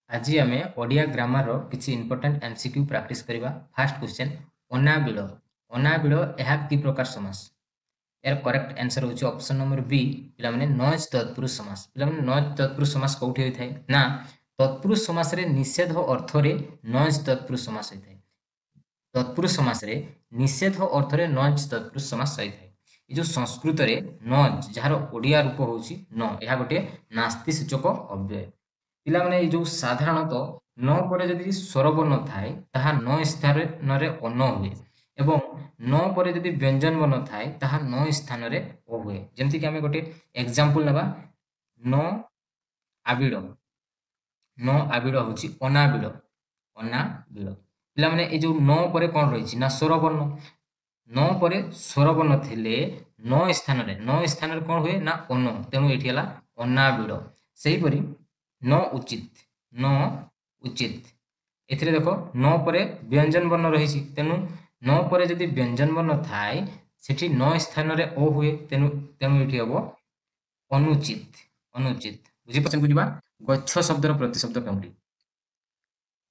आज आम ओडिया ग्रामर किसी इंपोर्टेंट एमसीक्यू प्रैक्टिस करवा। फास्ट क्वेश्चन अनाबिल अनाबिल यह कि प्रकार समास यार करेक्ट आंसर होची ऑप्शन नंबर बी पिलाने नॉइज तत्पुरुष समास। पिलाने नॉइज तत्पुरुष समास कोठी होई थाए ना तत्पुरुष समास रे निषेध अर्थ रे नॉइज तत्पुरुष समास होई थाए। तत्पुरुष समास रे निषेध अर्थ रे नॉइज तत्पुरुष समास होई थाए। ये जो संस्कृत रे नॉइज जार ओडिया रूप होची न यह गोटे नास्ति सूचक अव्यय। पिलाने ये जो साधारणतः न पर जदि स्वरबर्ण थाए ताहा न स्थान रे अन हुए एवं न पर जदि व्यंजन वर्ण थाए ताहा न स्थान रे ओ हुए। जेमति कि हमें गोटे एग्जांपल नबा न आबिड़ न आबिड़ होची अनाबिड़ अनाबिड़। पिलाने ये जो न पर कौन रही ना स्वरबर्ण न पर स्वरबर्ण थिले न स्थान रे कौन हुए ना अन तेणु ये अनाबिड़। सही परी न उचित न उचित एथिरे देखो न परे व्यंजन वर्ण रही तेणु न परे जदि व्यंजन वर्ण थाए सेठी न स्थान रे ओ हुए तेणु तेणु एठी हबो अनुचित अनुचित। बुझी पछन बुझिबा गच्छ शब्दर प्रतिशब्द केउंटी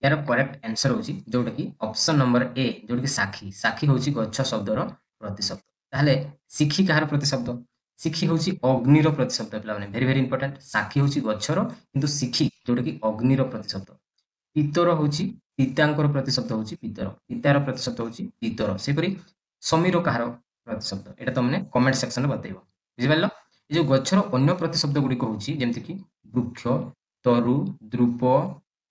यार करेक्ट आंसर होची जोटा कि ऑप्शन नंबर ए जोटा कि साखी। साखी होची गच्छ शब्दर प्रतिशब्द। ताहले सिखी कहार प्रतिशब्द सिखी होची अग्निर प्रतिशब्द। पिला माने वेरी वेरी इंपोर्टेंट साखी होची गच्छर किंतु सिखी जोटा कि अग्निर प्रतिशब्द। पितर होची पितांकर प्रतिशब्द होची पितर पितार प्रतिशब्द होची पितर। सेपरी समीर कहार प्रतिशब्द एटा तुमने कमेंट सेक्शन में बतैबो। बुझि पारलो ए जो गच्छर अन्य प्रतिशब्द गुडी को होची जेमति कि वृक्ष तरु द्रुप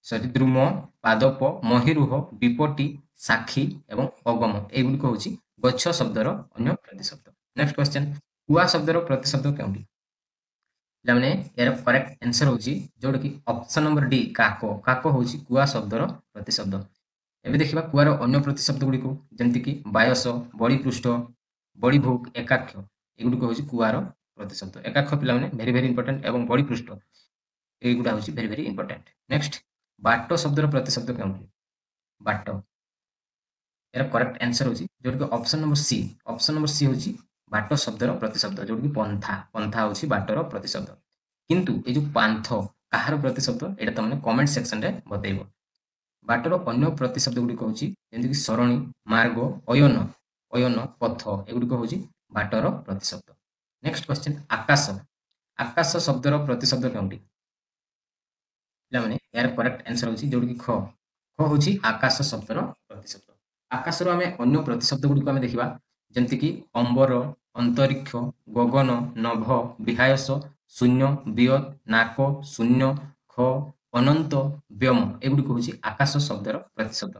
सरी द्रुम पादप महिरुह विपटी साखी एवं अगम एगुडी को होची गच्छ शब्दर अन्य प्रतिशब्द। नेक्स्ट क्वेश्चन कुआ शब्दर प्रतिशब्द केउंटी पिलाने यार करेक्ट आंसर होची जोटा कि ऑप्शन नंबर डी काको। काको होची कुआ शब्दर प्रतिशब्द। एबे देखिबा कुआर अन्य प्रतिशब्द गुडी को जेमति कि बायस बड़ी पृष्ठ बड़ी भूक एकाक्ष एगुडी को होची कुआर प्रतिशब्द। एकाक्ष पिलाने वेरी वेरी इंपोर्टेंट एवं बड़ी पृष्ठ एगुडा होची वेरी वेरी इंपोर्टेंट। नेक्स्ट बाट शब्दर प्रतिशब्द केउंटी बाट यार करेक्ट आंसर होची जोटा कि option number C. Option number C होची बाट शब्दर प्रतिशब्द जोटा कि पंथा पंथा होची बाटर प्रतिशब्द। किंतु ए जो पांथ कहार प्रतिशब्द एटा तुमने कमेंट सेक्शन रे बतैबो। बाटर अन्य प्रतिशब्द गुडी को होची जेंति कि सरणी मार्ग अयन अयन पथ एगुडी को होची water प्रतिशब्द। Next question Akash Akash शब्दर प्रतिशब्द केउंटी पिलाने यार करेक्ट आंसर होची जोटा कि ख ख होची आकाश शब्दर प्रतिशब्द। आकाश रो हमें अन्य प्रतिशब्द गुडी को हमें देखिबा जेंति कि अंबर अंतरिक्ष गगन नभ विहायस शून्य वियत नाक शून्य ख अनंत व्योम एगुडी को होची आकाश शब्दर प्रतिशब्द।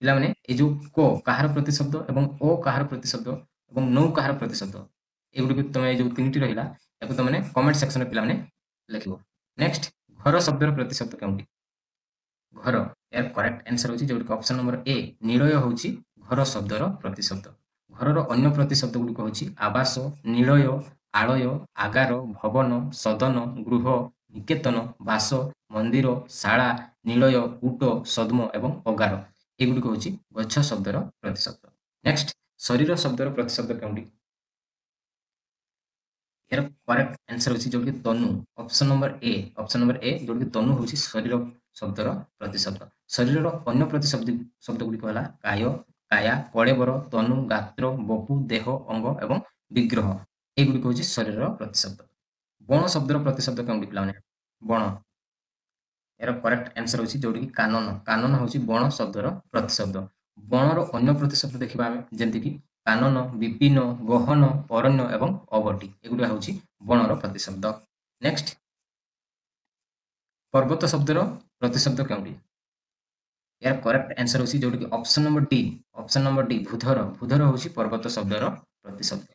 पिला माने ए जो को कहार प्रतिशब्द एवं ओ कहार प्रतिशब्द एवं नौ कहार प्रतिशब्द एगुडी को तमे जो तीनटी रहिला याको तमे कमेंट सेक्शन में पिला माने लिखिबो। नेक्स्ट घर शब्दर प्रतिशब्द केउंटी घर यार करेक्ट आंसर होची जोटा ऑप्शन नंबर ए निलय होची घर शब्दर प्रतिशब्द। घरर अन्य प्रतिशब्द गुडी को होची आवास निलय आलय आगार भवन सदन गृह निकेतन बास मंदिर शाला निलय कूट सद्म एवं अगार एगुडी को होची गच्छ शब्दर प्रतिशब्द। नेक्स्ट शरीर शब्दर प्रतिशब्द केउंटी यार करेक्ट आंसर होची जोटा कि तनु। ऑप्शन नंबर ए जोटा कि तनु होची शरीर शब्दर प्रतिशब्द। शरीरर अन्य प्रतिशब्द शब्द गुडी को हला काय काया कलेबर तनु गात्र बपु देह अंग एवं विग्रह एगुडी को होची शरीरर प्रतिशब्द। बण शब्दर प्रतिशब्द केउंटी पिलाने बण यार करेक्ट आंसर होची जोटा कि कानन कानन होची बण शब्दर प्रतिशब्द। बणर अन्य प्रतिशब्द देखिबा हमें जेंति कि कानन विपिन गहन अरण्य एवं अवटी एगुडा होची बणर प्रतिशब्द। नेक्स्ट पर्वत शब्दर प्रतिशब्द केउंटी यार करेक्ट आंसर होची जोटा कि ऑप्शन नंबर डी भूधर भूधर होची पर्वत शब्दर प्रतिशब्द।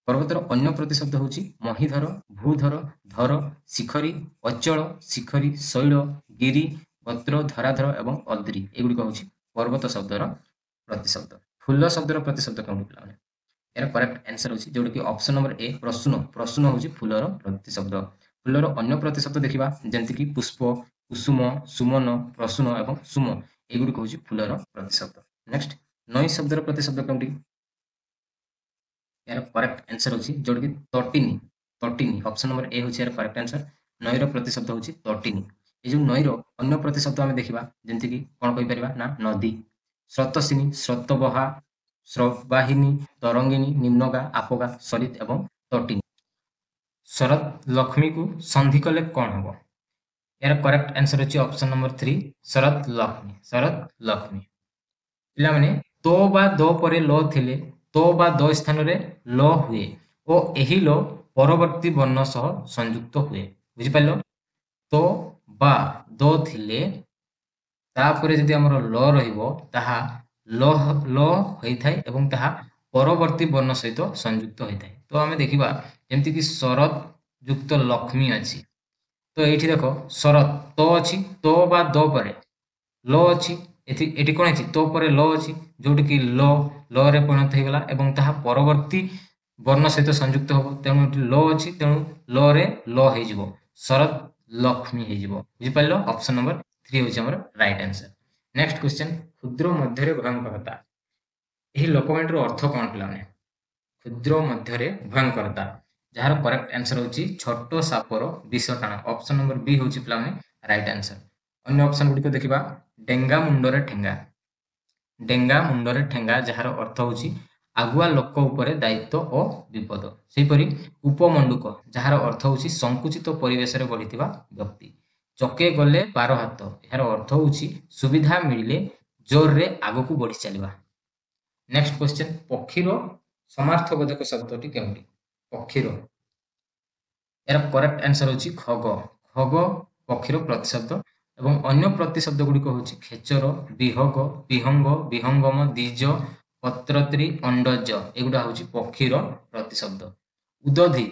पर्वतर अन्य प्रतिशब्द होची महीधर भूधर धर शिखरी अचल शिखरी शैल गिरी पत्र धराधर एवं अद्री एगुडी को होची पर्वत शब्दर प्रतिशब्द। फूल शब्दर प्रतिशब्द केउंटी पिलाने यार करेक्ट आंसर होची जोटा कि ऑप्शन नंबर ए प्रश्न प्रश्न होची फूलर प्रतिशब्द। फूलर अन्य प्रतिशब्द देखिबा जेंति कि पुष्प कुसुम सुमन प्रसून एवं सुम एगुडी को होची फूलर प्रतिशब्द। नेक्स्ट नई शब्दर प्रतिशब्द केउंटी यार करेक्ट आंसर होची जोटा कि तटिनी तटिनी ऑप्शन नंबर ए होची यार करेक्ट आंसर। नईर प्रतिशब्द होची तटिनी ଏ ଯୋଉ ନଈର ଅନ୍ୟ ପ୍ରତିଶବ୍ଦ ଆମେ ଦେଖିବା, ଯେମିତି କି କଣ କହିପାରିବା ନା ନଦୀ, ସ୍ରୋତସ୍ୱିନୀ, ସ୍ରୋତବହା, ସ୍ରବାହିନୀ, ତରଙ୍ଗିଣୀ, ନିମ୍ନଗା, ଆପଗା, ସରିତ ଏବଂ ତଟିନୀ। ଶରତ ଲକ୍ଷ୍ମୀକୁ ସନ୍ଧି କଲେ କଣ ହବ? ଏହାର କରେକ୍ଟ ଆନ୍ସର ହେଉଛି ଅପସନ ନମ୍ବର 3 ଶରତ ଲକ୍ଷ୍ମୀ। ଶରତ ଲକ୍ଷ୍ମୀ। ପିଲାମାନେ ତ ବା ଦ ପରେ ଲ ଥିଲେ ତ ବା ଦ ସ୍ଥାନରେ ଲ ହୁଏ ଓ ଏହି ଲ ପରବର୍ତ୍ତୀ ବର୍ଣ୍ଣ ସହ ସଂଯୁକ୍ତ ହୁଏ। ବୁଝିପାରିଲ? ତ ବା ଦ ଥିଲେ ତାପରେ ଯଦି ଆମର ଲ ରହିବ ତାହା ଲ ହୋଇଥାଏ ଏବଂ ତାହା ପରବର୍ତ୍ତୀ ବର୍ଣ୍ଣ ସହିତ ସଂଯୁକ୍ତ ହୋଇଥାଏ। ତ ଆମେ ଦେଖିବା ଯେମିତିକି ଶରତ ଯୁକ୍ତ ଲକ୍ଷ୍ମୀ ଅଛି। ତ ଏଇଠି ଦେଖ ଶରତ ତ ଅଛି, ତ ବା ଦ ପରେ ଲ ଅଛି, ଏଠି କଣ ଅଛି ତ ପରେ ଲ ଅଛି, ଯୋଉଠିକି ଲ ରେ ପରିଣତ ହେଇଗଲା ଏବଂ ତାହା ପରବର୍ତ୍ତୀ ବର୍ଣ୍ଣ ସହିତ ସଂଯୁକ୍ତ ହବ। ତେଣୁ ଏଠି ଲ ଅଛି, ତେଣୁ ଲ ରେ ଲ ହେଇଯିବ, ଶରତ ଲକ୍ଷ୍ମୀ ହେଇଯିବ। ବୁଝିପାରିଲ? ଅପସନ ନମ୍ବର 3 ହେଉଛି ଆମର ରାଇଟ୍ ଆନ୍ସର। ନେକ୍ସଟ କ୍ୱେଶ୍ଚନ, କ୍ଷୁଦ୍ର ମଧ୍ୟରେ ଭୟଙ୍କରତା। ଏହି ଲୋକମାନଙ୍କର ଅର୍ଥ କଣ ପିଲାମାନେ? କ୍ଷୁଦ୍ର ମଧ୍ୟରେ ଭୟଙ୍କରତା, ଯାହାର କରେକ୍ଟ ଆନ୍ସର ହେଉଛି ଛୋଟ ସାପର ବିଷ ଟାଣ। ଅପସନ ନମ୍ବର ବି ହେଉଛି ପିଲାମାନେ ରାଇଟ୍ ଆନ୍ସର। ଅନ୍ୟ ଅପସନ ଗୁଡ଼ିକ ଦେଖିବା, ଡେଙ୍ଗା ମୁଣ୍ଡରେ ଠେଙ୍ଗା। ଡେଙ୍ଗା ମୁଣ୍ଡରେ ଠେଙ୍ଗା, ଯାହାର ଅର୍ଥ ହେଉଛି ଆଗୁଆ ଲୋକ ଉପରେ ଦାୟିତ୍ୱ ଓ ବିପଦ। ସେହିପରି ଉପମଣ୍ଡୁକ, ଯାହାର ଅର୍ଥ ହେଉଛି ସଂକୁଚିତ ପରିବେଶରେ ବଢ଼ିଥିବା ବ୍ୟକ୍ତି। ଚକେ ଗଲେ 12 ହାତ, ଏହାର ଅର୍ଥ ହେଉଛି ସୁବିଧା ମିଳିଲେ ଜୋରରେ ଆଗକୁ ବଢ଼ି ଚାଲିବା। ନେକ୍ସଟ କ୍ୱେଶ୍ଚନ, ପକ୍ଷୀର ସମାର୍ଥବୋଧକ ଶବ୍ଦଟି କେଉଁଠି? ପକ୍ଷୀର, ଏହାର କରେକ୍ଟ ଆନ୍ସର ହେଉଛି ଖଗ। ଖଗ ପକ୍ଷୀର ପ୍ରତିଶବ୍ଦ ଏବଂ ଅନ୍ୟ ପ୍ରତିଶବ୍ଦ ଗୁଡ଼ିକ ହେଉଛି ଖେଚର, ବିହଗ, ବିହଙ୍ଗ, ବିହଙ୍ଗମ, ଦ୍ୱିଜ, ପତ୍ରତ୍ରୀ, ଅଣ୍ଡଜ। ଏଗୁଡ଼ା ହେଉଛି ପକ୍ଷୀର ପ୍ରତିଶବ୍ଦ। ଉଦଧି,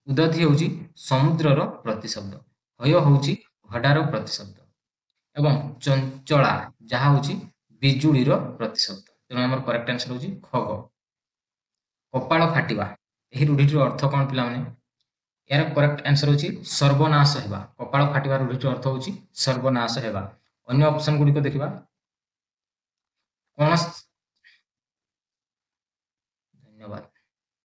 ଉଦଧି ହେଉଛି ସମୁଦ୍ରର ପ୍ରତିଶବ୍ଦ। ହୟ ହେଉଛି ଘୋଡ଼ାର ପ୍ରତିଶବ୍ଦ ଏବଂ ଚଞ୍ଚଳା, ଯାହା ହେଉଛି ବିଜୁଳିର ପ୍ରତିଶବ୍ଦ। ତେଣୁ ଆମର କରେକ୍ଟ ଆନ୍ସର ହେଉଛି ଖଗ। କପାଳ ଫାଟିବା, ଏହି ରୂଢ଼ିଟିର ଅର୍ଥ କଣ ପିଲାମାନେ? ଏହାର କରେକ୍ଟ ଆନ୍ସର ହେଉଛି ସର୍ବନାଶ ହେବା। କପାଳ ଫାଟିବା ରୂଢ଼ିଟିର ଅର୍ଥ ହେଉଛି ସର୍ବନାଶ ହେବା। ଅନ୍ୟ ଅପସନ ଗୁଡ଼ିକ ଦେଖିବା,